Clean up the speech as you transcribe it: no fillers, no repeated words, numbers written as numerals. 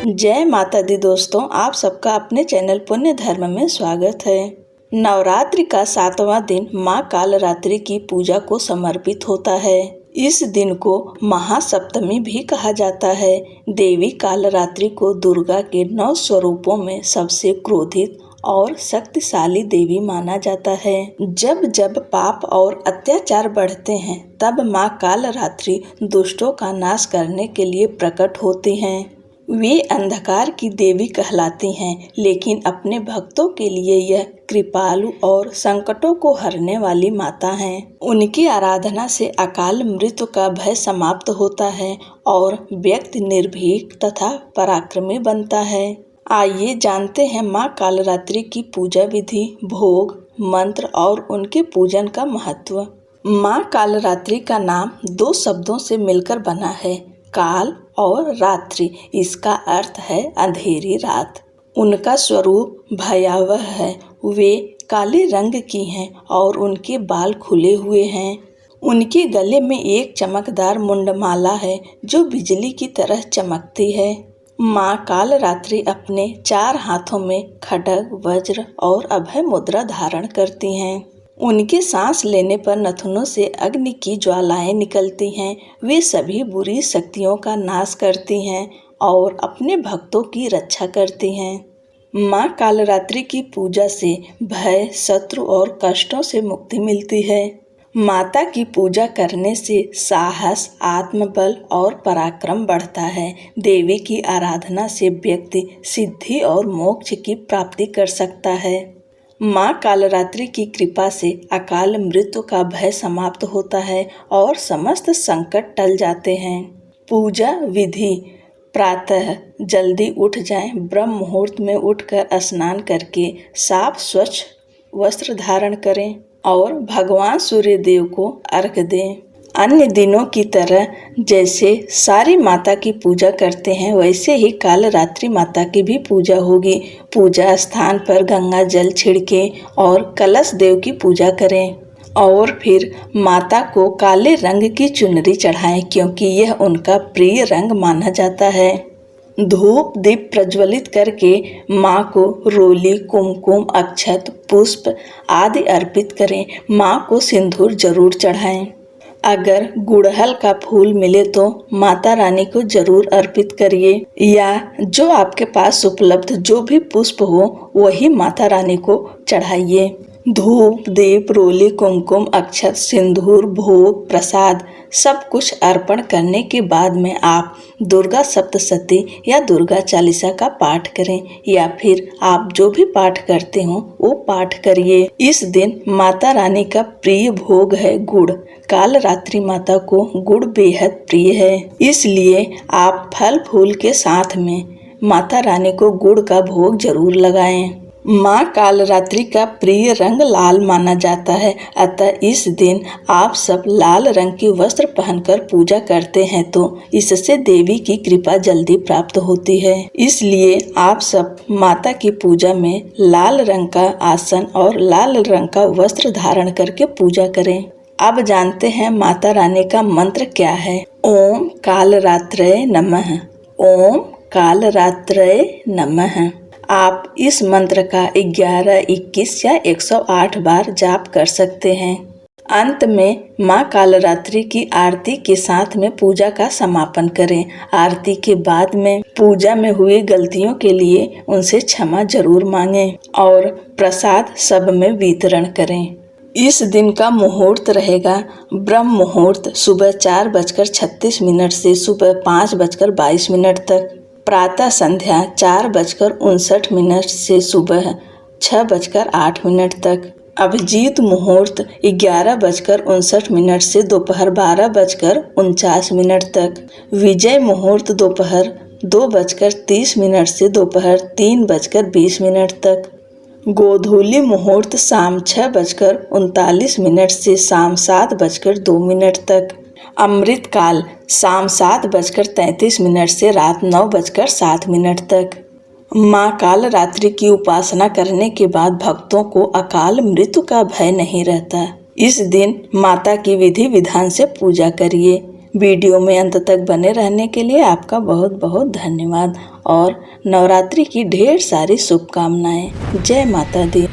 जय माता दी दोस्तों, आप सबका अपने चैनल पुण्य धर्म में स्वागत है। नवरात्रि का 7वां दिन माँ कालरात्रि की पूजा को समर्पित होता है। इस दिन को महासप्तमी भी कहा जाता है। देवी कालरात्रि को दुर्गा के 9 स्वरूपों में सबसे क्रोधित और शक्तिशाली देवी माना जाता है। जब जब पाप और अत्याचार बढ़ते हैं तब माँ कालरात्रि दुष्टों का नाश करने के लिए प्रकट होती हैं। वे अंधकार की देवी कहलाती हैं, लेकिन अपने भक्तों के लिए यह कृपालु और संकटों को हरने वाली माता हैं। उनकी आराधना से अकाल मृत्यु का भय समाप्त होता है और व्यक्ति निर्भीक तथा पराक्रमी बनता है। आइए जानते हैं माँ कालरात्रि की पूजा विधि, भोग, मंत्र और उनके पूजन का महत्व। माँ कालरात्रि का नाम 2 शब्दों से मिलकर बना है, काल और रात्रि। इसका अर्थ है अंधेरी रात। उनका स्वरूप भयावह है। वे काले रंग की हैं और उनके बाल खुले हुए हैं। उनके गले में एक चमकदार मुंडमाला है जो बिजली की तरह चमकती है। माँ कालरात्रि अपने 4 हाथों में खड्ग, वज्र और अभय मुद्रा धारण करती हैं। उनके सांस लेने पर नथुनों से अग्नि की ज्वालाएं निकलती हैं। वे सभी बुरी शक्तियों का नाश करती हैं और अपने भक्तों की रक्षा करती हैं। माँ कालरात्रि की पूजा से भय, शत्रु और कष्टों से मुक्ति मिलती है। माता की पूजा करने से साहस, आत्मबल और पराक्रम बढ़ता है। देवी की आराधना से व्यक्ति सिद्धि और मोक्ष की प्राप्ति कर सकता है। माँ कालरात्रि की कृपा से अकाल मृत्यु का भय समाप्त होता है और समस्त संकट टल जाते हैं। पूजा विधि: प्रातः जल्दी उठ जाएं। ब्रह्म मुहूर्त में उठकर स्नान करके साफ स्वच्छ वस्त्र धारण करें और भगवान सूर्य देव को अर्घ्य दें। अन्य दिनों की तरह जैसे सारी माता की पूजा करते हैं, वैसे ही कालरात्रि माता की भी पूजा होगी। पूजा स्थान पर गंगा जल छिड़कें और कलश देव की पूजा करें और फिर माता को काले रंग की चुनरी चढ़ाएं, क्योंकि यह उनका प्रिय रंग माना जाता है। धूप दीप प्रज्वलित करके माँ को रोली, कुमकुम, अक्षत, पुष्प आदि अर्पित करें। माँ को सिंदूर जरूर चढ़ाएं। अगर गुड़हल का फूल मिले तो माता रानी को जरूर अर्पित करिए, या जो आपके पास उपलब्ध जो भी पुष्प हो वही माता रानी को चढ़ाइए। धूप दीप, रोली, कुमकुम, अक्षत, सिंदूर, भोग, प्रसाद सब कुछ अर्पण करने के बाद में आप दुर्गा सप्तशती या दुर्गा चालीसा का पाठ करें, या फिर आप जो भी पाठ करते हो वो पाठ करिए। इस दिन माता रानी का प्रिय भोग है गुड़। कालरात्रि माता को गुड़ बेहद प्रिय है, इसलिए आप फल फूल के साथ में माता रानी को गुड़ का भोग जरूर लगाएं। माँ कालरात्रि का प्रिय रंग लाल माना जाता है, अतः इस दिन आप सब लाल रंग के वस्त्र पहनकर पूजा करते हैं तो इससे देवी की कृपा जल्दी प्राप्त होती है। इसलिए आप सब माता की पूजा में लाल रंग का आसन और लाल रंग का वस्त्र धारण करके पूजा करें। अब जानते हैं माता रानी का मंत्र क्या है। ओम कालरात्रये नमः। ओम कालरात्रये नमः। आप इस मंत्र का 11, 21 या 108 बार जाप कर सकते हैं। अंत में माँ कालरात्रि की आरती के साथ में पूजा का समापन करें। आरती के बाद में पूजा में हुई गलतियों के लिए उनसे क्षमा जरूर मांगें और प्रसाद सब में वितरण करें। इस दिन का मुहूर्त रहेगा ब्रह्म मुहूर्त सुबह 4:36 से सुबह 5:22 तक। प्रातः संध्या 4:59 से सुबह 6:08 तक। अभिजीत मुहूर्त 11:59 से दोपहर 12:49 तक। विजय मुहूर्त दोपहर 2:30 से दोपहर 3:20 तक। गोधूली मुहूर्त शाम 6:39 से शाम 7:02 तक। अमृत काल शाम 7:33 से रात 9:07 तक। माँ कालरात्रि की उपासना करने के बाद भक्तों को अकाल मृत्यु का भय नहीं रहता। इस दिन माता की विधि विधान से पूजा करिए। वीडियो में अंत तक बने रहने के लिए आपका बहुत बहुत धन्यवाद और नवरात्रि की ढेर सारी शुभकामनाएं। जय माता दी।